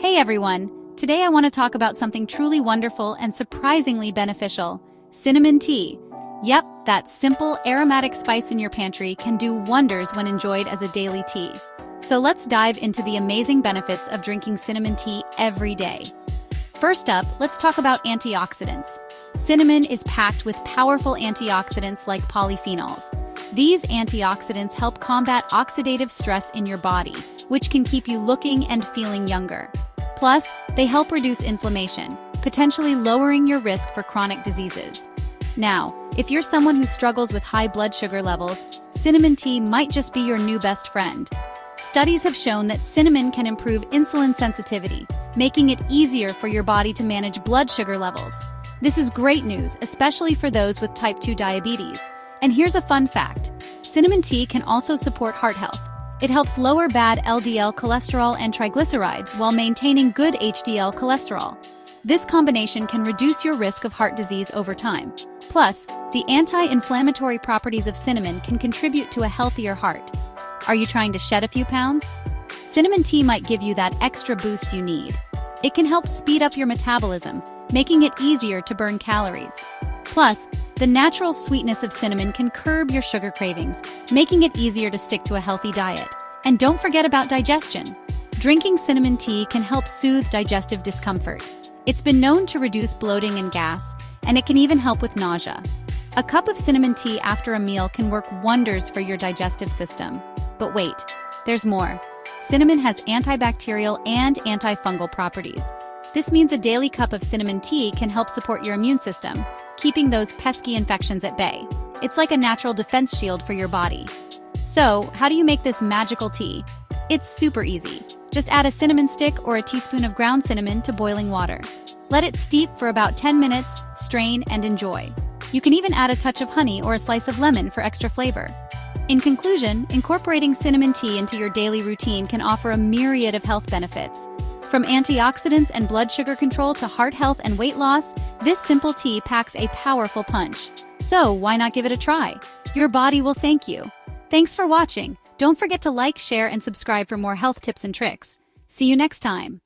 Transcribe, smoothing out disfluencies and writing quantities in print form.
Hey everyone! Today I want to talk about something truly wonderful and surprisingly beneficial: cinnamon tea. Yep, that simple, aromatic spice in your pantry can do wonders when enjoyed as a daily tea. So let's dive into the amazing benefits of drinking cinnamon tea every day. First up, let's talk about antioxidants. Cinnamon is packed with powerful antioxidants like polyphenols. These antioxidants help combat oxidative stress in your body, which can keep you looking and feeling younger. Plus, they help reduce inflammation, potentially lowering your risk for chronic diseases. Now, if you're someone who struggles with high blood sugar levels, cinnamon tea might just be your new best friend. Studies have shown that cinnamon can improve insulin sensitivity, making it easier for your body to manage blood sugar levels. This is great news, especially for those with type 2 diabetes. And here's a fun fact: cinnamon tea can also support heart health. It helps lower bad LDL cholesterol and triglycerides while maintaining good HDL cholesterol. This combination can reduce your risk of heart disease over time. Plus, the anti-inflammatory properties of cinnamon can contribute to a healthier heart. Are you trying to shed a few pounds? Cinnamon tea might give you that extra boost you need. It can help speed up your metabolism, making it easier to burn calories. Plus, the natural sweetness of cinnamon can curb your sugar cravings, making it easier to stick to a healthy diet. And don't forget about digestion. Drinking cinnamon tea can help soothe digestive discomfort. It's been known to reduce bloating and gas, and it can even help with nausea. A cup of cinnamon tea after a meal can work wonders for your digestive system. But wait, there's more. Cinnamon has antibacterial and antifungal properties. This means a daily cup of cinnamon tea can help support your immune system, keeping those pesky infections at bay. It's like a natural defense shield for your body. So, how do you make this magical tea? It's super easy. Just add a cinnamon stick or a teaspoon of ground cinnamon to boiling water. Let it steep for about 10 minutes, strain, and enjoy. You can even add a touch of honey or a slice of lemon for extra flavor. In conclusion, incorporating cinnamon tea into your daily routine can offer a myriad of health benefits. From antioxidants and blood sugar control to heart health and weight loss, this simple tea packs a powerful punch. So why not give it a try? Your body will thank you. Thanks for watching. Don't forget to like, share, and subscribe for more health tips and tricks. See you next time.